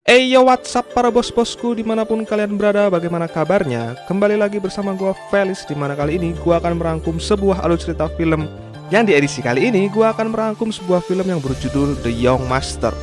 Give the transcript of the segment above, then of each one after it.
Yo, what's up para bos-bosku dimanapun kalian berada, bagaimana kabarnya? Kembali lagi bersama gua Felis, dimana kali ini gua akan merangkum sebuah alur cerita film. Yang di edisi kali ini gua akan merangkum sebuah film yang berjudul The Young Master.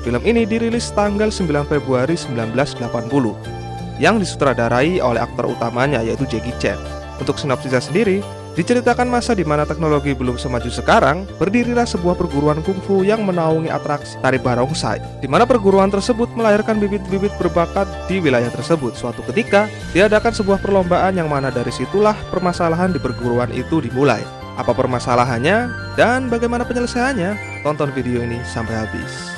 Film ini dirilis tanggal 9 Februari 1980 yang disutradarai oleh aktor utamanya yaitu Jackie Chan. Untuk sinopsisnya sendiri, diceritakan masa di mana teknologi belum semaju sekarang, berdirilah sebuah perguruan kungfu yang menaungi atraksi tari barongsai, di mana perguruan tersebut melahirkan bibit-bibit berbakat di wilayah tersebut. Suatu ketika, diadakan sebuah perlombaan yang mana dari situlah permasalahan di perguruan itu dimulai. Apa permasalahannya dan bagaimana penyelesaiannya? Tonton video ini sampai habis.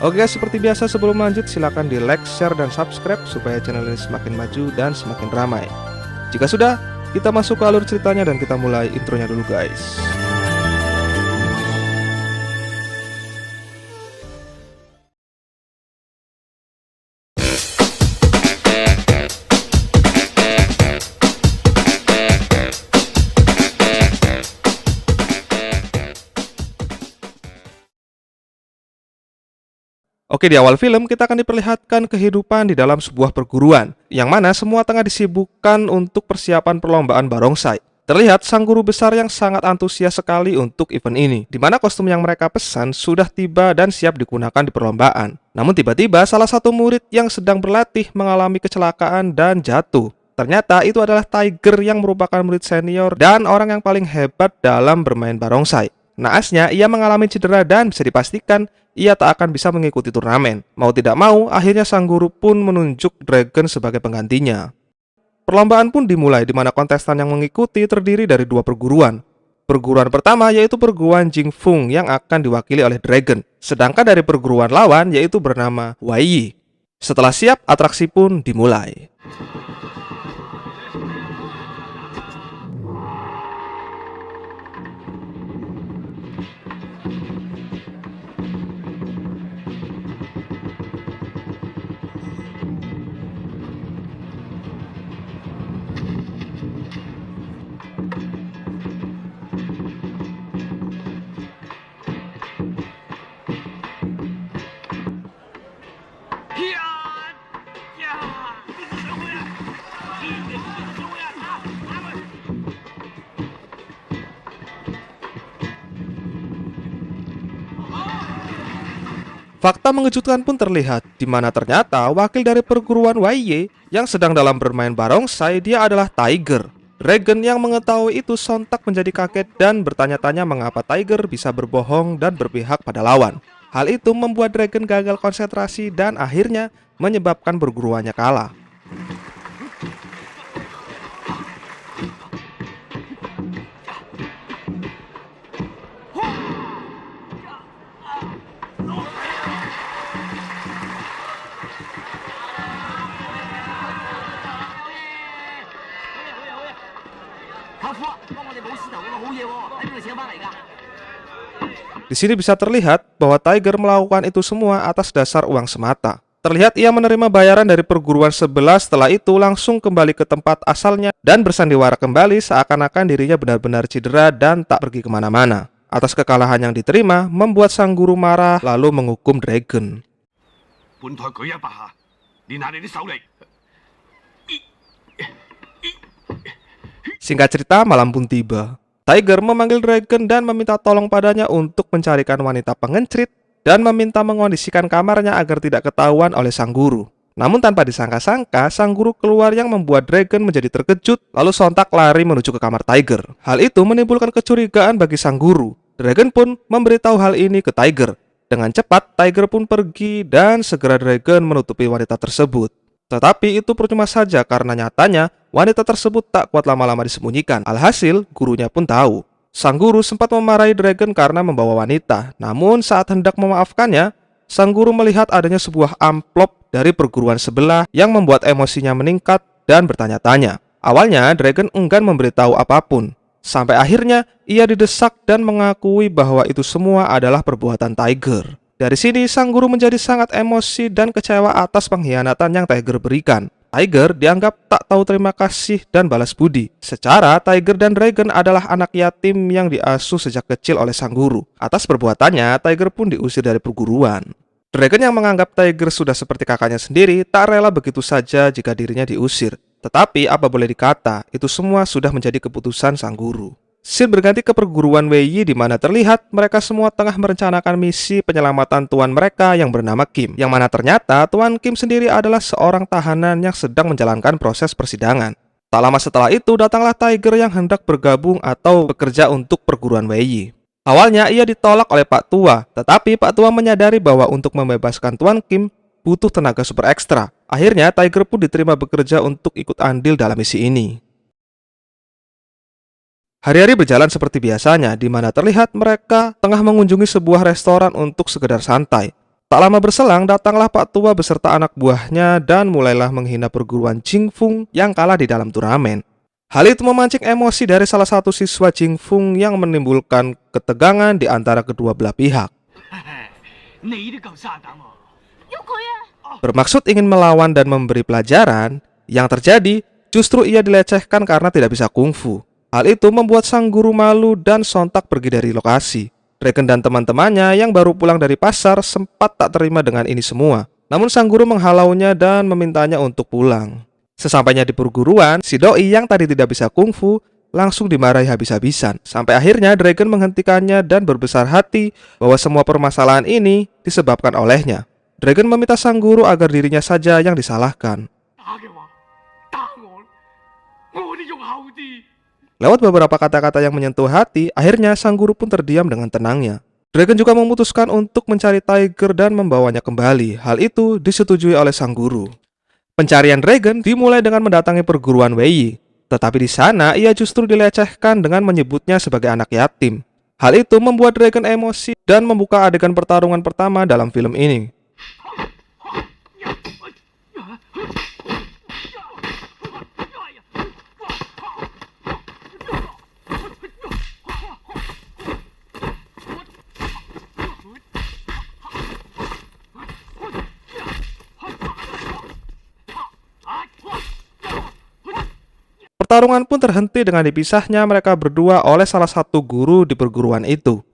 Oke guys, seperti biasa sebelum lanjut silahkan di like, share, dan subscribe supaya channel ini semakin maju dan semakin ramai. Jika sudah, kita masuk ke alur ceritanya dan kita mulai intronya dulu guys. Oke, di awal film kita akan diperlihatkan kehidupan di dalam sebuah perguruan, yang mana semua tengah disibukkan untuk persiapan perlombaan barongsai. Terlihat sang guru besar yang sangat antusias sekali untuk event ini, di mana kostum yang mereka pesan sudah tiba dan siap digunakan di perlombaan. Namun tiba-tiba salah satu murid yang sedang berlatih mengalami kecelakaan dan jatuh. Ternyata itu adalah Tiger yang merupakan murid senior dan orang yang paling hebat dalam bermain barongsai. Naasnya ia mengalami cedera dan bisa dipastikan ia tak akan bisa mengikuti turnamen. Mau tidak mau, akhirnya sang guru pun menunjuk Dragon sebagai penggantinya. Perlombaan pun dimulai di mana kontestan yang mengikuti terdiri dari dua perguruan. Perguruan pertama yaitu perguruan Jingfung yang akan diwakili oleh Dragon. Sedangkan dari perguruan lawan yaitu bernama Waiyi. Setelah siap, atraksi pun dimulai. Fakta mengejutkan pun terlihat, di mana ternyata wakil dari perguruan Waiyi yang sedang dalam bermain barongsai dia adalah Tiger. Dragon yang mengetahui itu sontak menjadi kaget dan bertanya-tanya mengapa Tiger bisa berbohong dan berpihak pada lawan. Hal itu membuat Dragon gagal konsentrasi dan akhirnya menyebabkan perguruannya kalah. Di sini bisa terlihat bahwa Tiger melakukan itu semua atas dasar uang semata. Terlihat ia menerima bayaran dari perguruan sebelah, setelah itu langsung kembali ke tempat asalnya dan bersandiwara kembali seakan-akan dirinya benar-benar cedera dan tak pergi kemana-mana. Atas kekalahan yang diterima, membuat sang guru marah lalu menghukum Dragon. Singkat cerita, malam pun tiba. Tiger memanggil Dragon dan meminta tolong padanya untuk mencarikan wanita pengencrit dan meminta mengondisikan kamarnya agar tidak ketahuan oleh sang guru. Namun tanpa disangka-sangka, sang guru keluar yang membuat Dragon menjadi terkejut lalu sontak lari menuju ke kamar Tiger. Hal itu menimbulkan kecurigaan bagi sang guru. Dragon pun memberitahu hal ini ke Tiger. Dengan cepat, Tiger pun pergi dan segera Dragon menutupi wanita tersebut. Tetapi itu percuma saja karena nyatanya wanita tersebut tak kuat lama-lama disembunyikan. Alhasil, gurunya pun tahu. Sang guru sempat memarahi Dragon karena membawa wanita. Namun saat hendak memaafkannya, sang guru melihat adanya sebuah amplop dari perguruan sebelah yang membuat emosinya meningkat dan bertanya-tanya. Awalnya, Dragon enggan memberitahu apapun. Sampai akhirnya, ia didesak dan mengakui bahwa itu semua adalah perbuatan Tiger. Dari sini, sang guru menjadi sangat emosi dan kecewa atas pengkhianatan yang Tiger berikan. Tiger dianggap tak tahu terima kasih dan balas budi. Secara, Tiger dan Dragon adalah anak yatim yang diasuh sejak kecil oleh sang guru. Atas perbuatannya, Tiger pun diusir dari perguruan. Dragon yang menganggap Tiger sudah seperti kakaknya sendiri tak rela begitu saja jika dirinya diusir. Tetapi apa boleh dikata, itu semua sudah menjadi keputusan sang guru. Scene berganti ke perguruan Wei di mana terlihat mereka semua tengah merencanakan misi penyelamatan tuan mereka yang bernama Kim. Yang mana ternyata Tuan Kim sendiri adalah seorang tahanan yang sedang menjalankan proses persidangan. Tak lama setelah itu datanglah Tiger yang hendak bergabung atau bekerja untuk perguruan Wei. Awalnya ia ditolak oleh Pak Tua, tetapi Pak Tua menyadari bahwa untuk membebaskan Tuan Kim butuh tenaga super ekstra. Akhirnya Tiger pun diterima bekerja untuk ikut andil dalam misi ini. Hari-hari berjalan seperti biasanya, di mana terlihat mereka tengah mengunjungi sebuah restoran untuk sekedar santai. Tak lama berselang, datanglah Pak Tua beserta anak buahnya dan mulailah menghina perguruan Jingfung yang kalah di dalam turnamen. Hal itu memancing emosi dari salah satu siswa Jingfung yang menimbulkan ketegangan di antara kedua belah pihak. Bermaksud ingin melawan dan memberi pelajaran, yang terjadi justru ia dilecehkan karena tidak bisa kungfu. Hal itu membuat sang guru malu dan sontak pergi dari lokasi. Dragon dan teman-temannya yang baru pulang dari pasar sempat tak terima dengan ini semua. Namun sang guru menghalaunya dan memintanya untuk pulang. Sesampainya di perguruan, si doi yang tadi tidak bisa kungfu langsung dimarahi habis-habisan. Sampai akhirnya Dragon menghentikannya dan berbesar hati bahwa semua permasalahan ini disebabkan olehnya. Dragon meminta sang guru agar dirinya saja yang disalahkan. Lewat beberapa kata-kata yang menyentuh hati, akhirnya sang guru pun terdiam dengan tenangnya. Dragon juga memutuskan untuk mencari Tiger dan membawanya kembali. Hal itu disetujui oleh sang guru. Pencarian Dragon dimulai dengan mendatangi perguruan Wei. Tetapi di sana ia justru dilecehkan dengan menyebutnya sebagai anak yatim. Hal itu membuat Dragon emosi dan membuka adegan pertarungan pertama dalam film ini. Pertarungan pun terhenti dengan dipisahnya mereka berdua oleh salah satu guru di perguruan itu.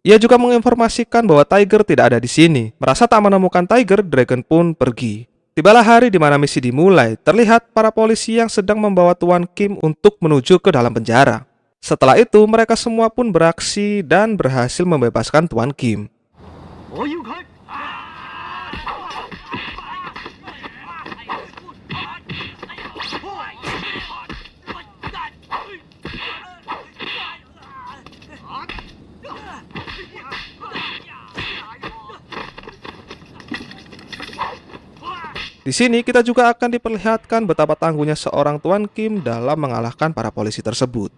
Ia juga menginformasikan bahwa Tiger tidak ada di sini. Merasa tak menemukan Tiger, Dragon pun pergi. Tibalah hari di mana misi dimulai. Terlihat para polisi yang sedang membawa Tuan Kim untuk menuju ke dalam penjara. Setelah itu, mereka semua pun beraksi dan berhasil membebaskan Tuan Kim. Di sini kita juga akan diperlihatkan betapa tangguhnya seorang Tuan Kim dalam mengalahkan para polisi tersebut.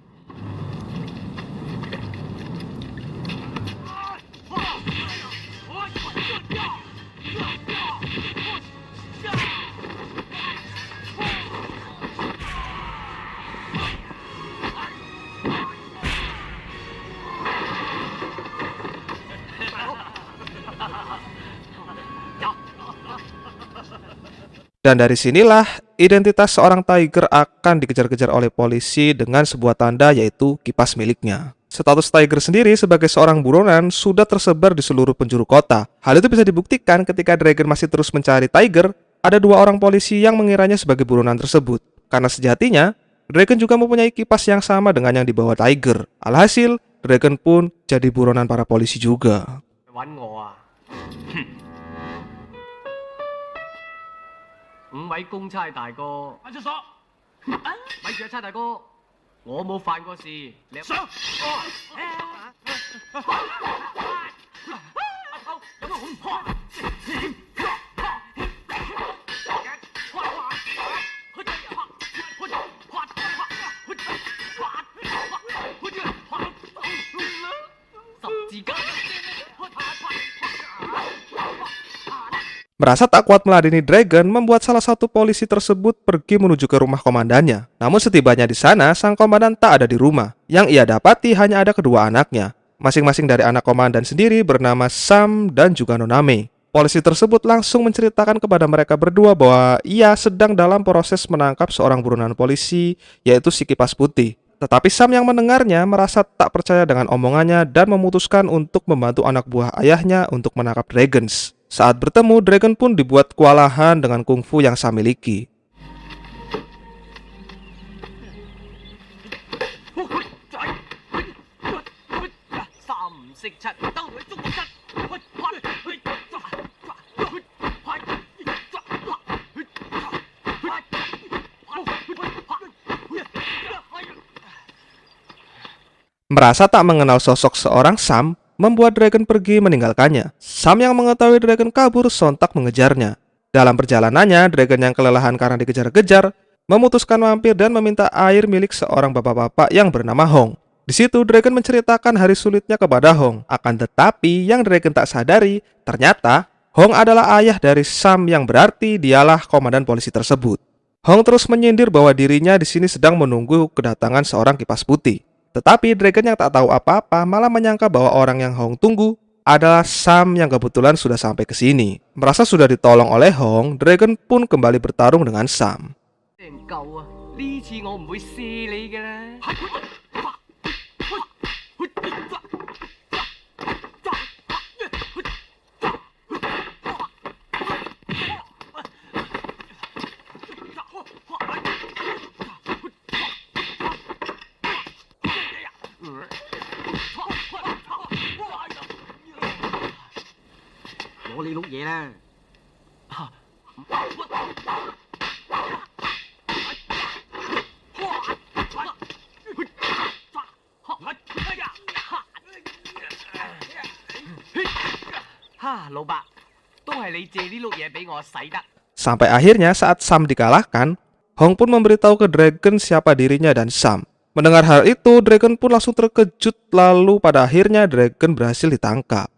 Dan dari sinilah identitas seorang Tiger akan dikejar-kejar oleh polisi dengan sebuah tanda yaitu kipas miliknya. Status Tiger sendiri sebagai seorang buronan sudah tersebar di seluruh penjuru kota. Hal itu bisa dibuktikan ketika Dragon masih terus mencari Tiger, ada dua orang polisi yang mengiranya sebagai buronan tersebut. Karena sejatinya, Dragon juga mempunyai kipas yang sama dengan yang dibawa Tiger. Alhasil, Dragon pun jadi buronan para polisi juga. Merasa tak kuat meladeni Dragon, membuat salah satu polisi tersebut pergi menuju ke rumah komandannya. Namun setibanya di sana, sang komandan tak ada di rumah. Yang ia dapati hanya ada kedua anaknya. Masing-masing dari anak komandan sendiri bernama Sam dan juga Noname. Polisi tersebut langsung menceritakan kepada mereka berdua bahwa ia sedang dalam proses menangkap seorang buronan polisi, yaitu si kipas putih. Tetapi Sam yang mendengarnya merasa tak percaya dengan omongannya dan memutuskan untuk membantu anak buah ayahnya untuk menangkap Dragons. Saat bertemu, Dragon pun dibuat kewalahan dengan kungfu yang Sam miliki. Merasa tak mengenal sosok seorang Sam, membuat Dragon pergi meninggalkannya. Sam yang mengetahui Dragon kabur sontak mengejarnya. Dalam perjalanannya, Dragon yang kelelahan karena dikejar-kejar, memutuskan mampir dan meminta air milik seorang bapak-bapak yang bernama Hong. Di situ Dragon menceritakan hari sulitnya kepada Hong. Akan tetapi yang Dragon tak sadari, ternyata Hong adalah ayah dari Sam yang berarti dialah komandan polisi tersebut. Hong terus menyindir bahwa dirinya di sini sedang menunggu kedatangan seorang kipas putih. Tetapi Dragon yang tak tahu apa-apa malah menyangka bahwa orang yang Hong tunggu adalah Sam yang kebetulan sudah sampai ke sini. Merasa sudah ditolong oleh Hong, Dragon pun kembali bertarung dengan Sam. Sampai akhirnya saat Sam dikalahkan, Hong pun memberitahu ke Dragon siapa dirinya dan Sam. Mendengar hal itu, Dragon pun langsung terkejut, lalu pada akhirnya Dragon berhasil ditangkap.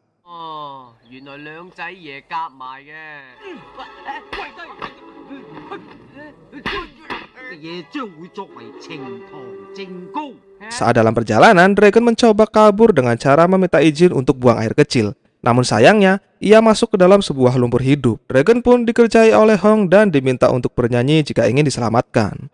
Saat dalam perjalanan, Dragon mencoba kabur dengan cara meminta izin untuk buang air kecil. Namun sayangnya, ia masuk ke dalam sebuah lumpur hidup. Dragon pun dikerjai oleh Hong dan diminta untuk bernyanyi jika ingin diselamatkan.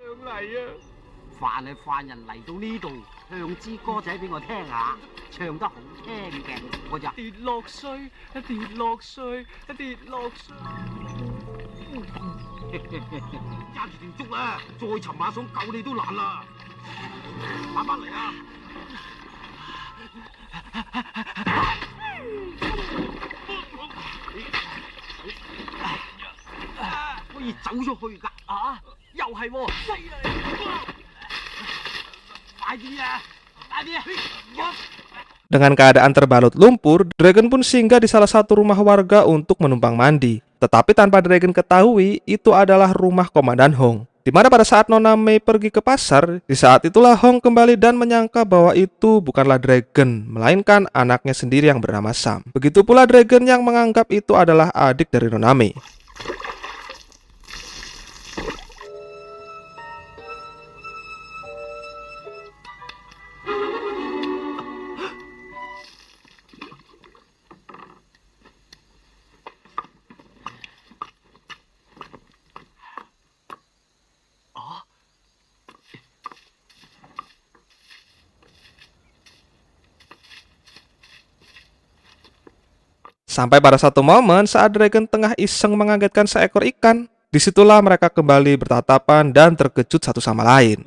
Dengan keadaan terbalut lumpur, Dragon pun singgah di salah satu rumah warga untuk menumpang mandi. Tetapi tanpa Dragon ketahui, itu adalah rumah Komandan Hong. Di mana pada saat Nona Mei pergi ke pasar, di saat itulah Hong kembali dan menyangka bahwa itu bukanlah Dragon, melainkan anaknya sendiri yang bernama Sam. Begitu pula Dragon yang menganggap itu adalah adik dari Nona Mei. Sampai pada satu momen saat Dragon tengah iseng mengagetkan seekor ikan. Disitulah mereka kembali bertatapan dan terkejut satu sama lain.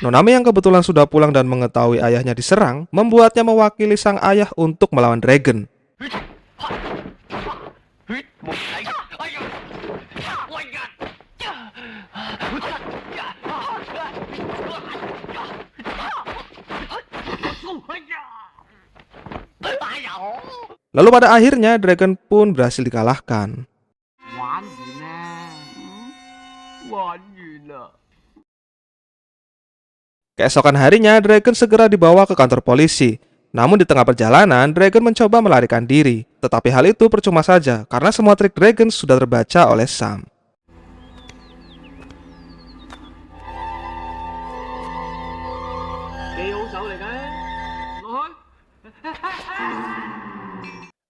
Nona Mei yang kebetulan sudah pulang dan mengetahui ayahnya diserang, membuatnya mewakili sang ayah untuk melawan Dragon. Lalu pada akhirnya Dragon pun berhasil dikalahkan. Keesokan harinya, Dragon segera dibawa ke kantor polisi. Namun di tengah perjalanan, Dragon mencoba melarikan diri. Tetapi hal itu percuma saja, karena semua trik Dragon sudah terbaca oleh Sam.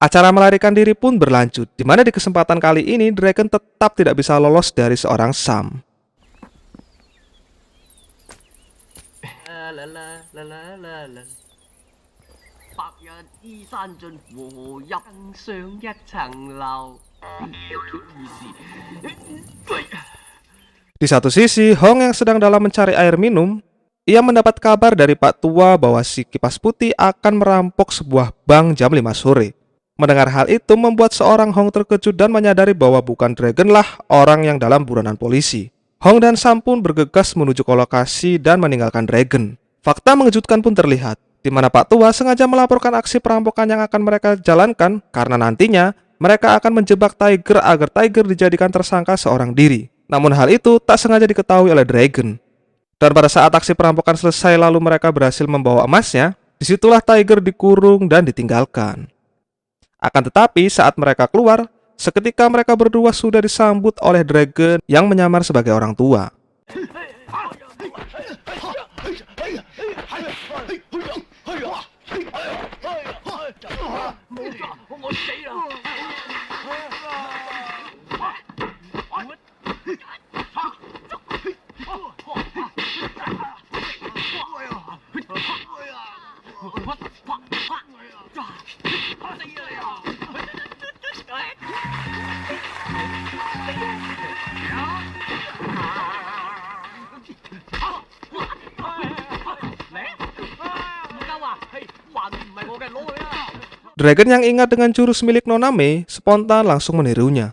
Acara melarikan diri pun berlanjut, di mana di kesempatan kali ini Dragon tetap tidak bisa lolos dari seorang Sam. Di satu sisi, Hong yang sedang dalam mencari air minum, ia mendapat kabar dari Pak Tua bahwa si kipas putih akan merampok sebuah bank jam 5 sore. Mendengar hal itu membuat seorang Hong terkejut dan menyadari bahwa bukan Dragon lah orang yang dalam buronan polisi. Hong dan Sam pun bergegas menuju ke lokasi dan meninggalkan Dragon. Fakta mengejutkan pun terlihat, di mana Pak Tua sengaja melaporkan aksi perampokan yang akan mereka jalankan karena nantinya mereka akan menjebak Tiger agar Tiger dijadikan tersangka seorang diri. Namun hal itu tak sengaja diketahui oleh Dragon. Dan pada saat aksi perampokan selesai lalu mereka berhasil membawa emasnya, disitulah Tiger dikurung dan ditinggalkan. Akan tetapi saat mereka keluar, seketika mereka berdua sudah disambut oleh Dragon yang menyamar sebagai orang tua. Dragon yang ingat dengan jurus milik Nona Mei spontan langsung menirunya.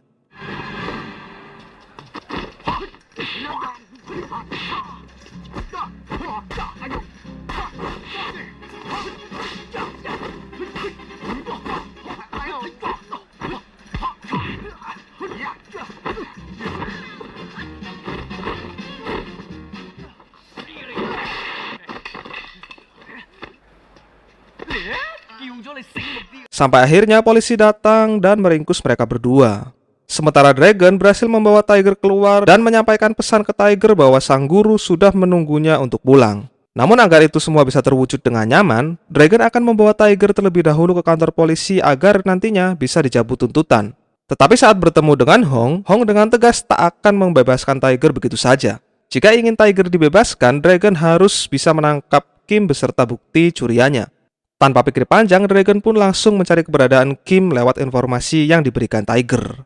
Sampai akhirnya polisi datang dan meringkus mereka berdua. Sementara Dragon berhasil membawa Tiger keluar dan menyampaikan pesan ke Tiger bahwa sang guru sudah menunggunya untuk pulang. Namun agar itu semua bisa terwujud dengan nyaman, Dragon akan membawa Tiger terlebih dahulu ke kantor polisi agar nantinya bisa dicabut tuntutan. Tetapi saat bertemu dengan Hong dengan tegas tak akan membebaskan Tiger begitu saja. Jika ingin Tiger dibebaskan, Dragon harus bisa menangkap Kim beserta bukti curiannya. Tanpa pikir panjang, Dragon pun langsung mencari keberadaan Kim lewat informasi yang diberikan Tiger.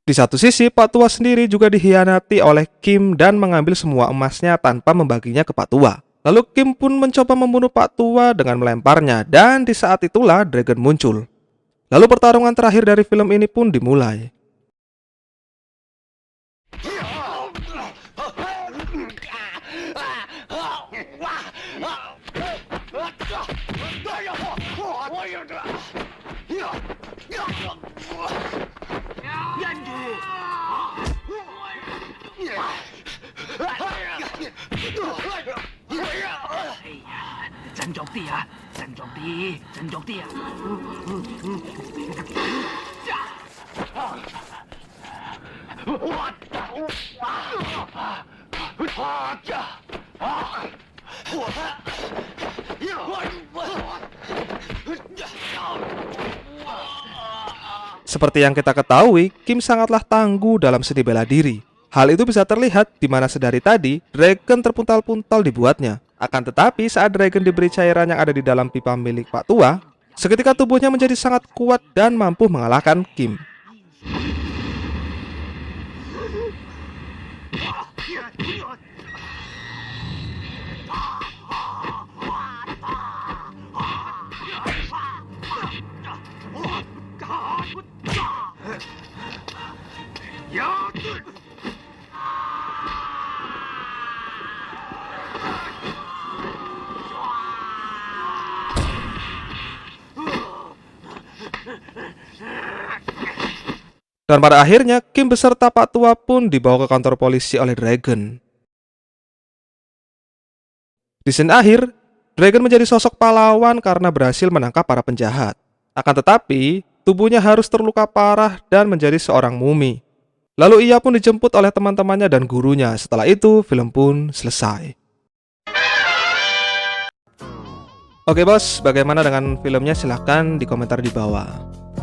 Di satu sisi, Pak Tua sendiri juga dikhianati oleh Kim dan mengambil semua emasnya tanpa membaginya ke Pak Tua. Lalu Kim pun mencoba membunuh Pak Tua dengan melemparnya dan di saat itulah Dragon muncul. Lalu pertarungan terakhir dari film ini pun dimulai. Seperti yang kita ketahui, Kim sangatlah tangguh dalam seni bela diri. Hal itu bisa terlihat di mana sedari tadi Dragon terpuntal-puntal dibuatnya. Akan tetapi saat Dragon diberi cairan yang ada di dalam pipa milik Pak Tua, seketika tubuhnya menjadi sangat kuat dan mampu mengalahkan Kim. Dan pada akhirnya Kim beserta Pak Tua pun dibawa ke kantor polisi oleh Dragon. Di scene akhir, Dragon menjadi sosok pahlawan karena berhasil menangkap para penjahat. Akan tetapi, tubuhnya harus terluka parah dan menjadi seorang mumi. Lalu ia pun dijemput oleh teman-temannya dan gurunya. Setelah itu, film pun selesai. Oke bos, bagaimana dengan filmnya? Silahkan di komentar di bawah.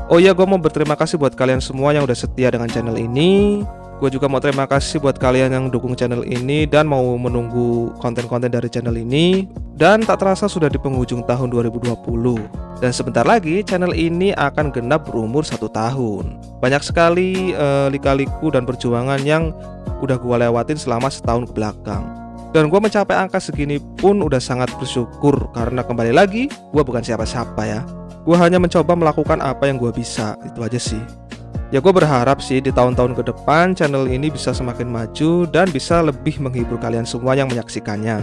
Oh iya, gue mau berterima kasih buat kalian semua yang udah setia dengan channel ini. Gue juga mau terima kasih buat kalian yang dukung channel ini dan mau menunggu konten-konten dari channel ini. Dan tak terasa sudah di penghujung tahun 2020. Dan sebentar lagi channel ini akan genap berumur 1 tahun. Banyak sekali lika-liku dan perjuangan yang udah gue lewatin selama setahun ke belakang. Dan gue mencapai angka segini pun udah sangat bersyukur. Karena kembali lagi, gue bukan siapa-siapa ya. Gue hanya mencoba melakukan apa yang gue bisa. Itu aja sih. Ya gue berharap sih di tahun-tahun ke depan channel ini bisa semakin maju dan bisa lebih menghibur kalian semua yang menyaksikannya.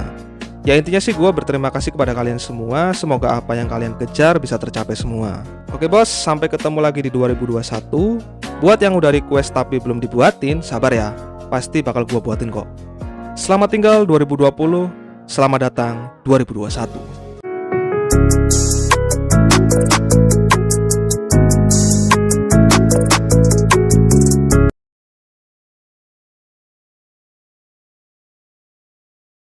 Ya intinya sih gue berterima kasih kepada kalian semua. Semoga apa yang kalian kejar bisa tercapai semua. Oke bos, sampai ketemu lagi di 2021. Buat yang udah request tapi belum dibuatin, sabar ya. Pasti bakal gue buatin kok. Selamat tinggal 2020. Selamat datang 2021.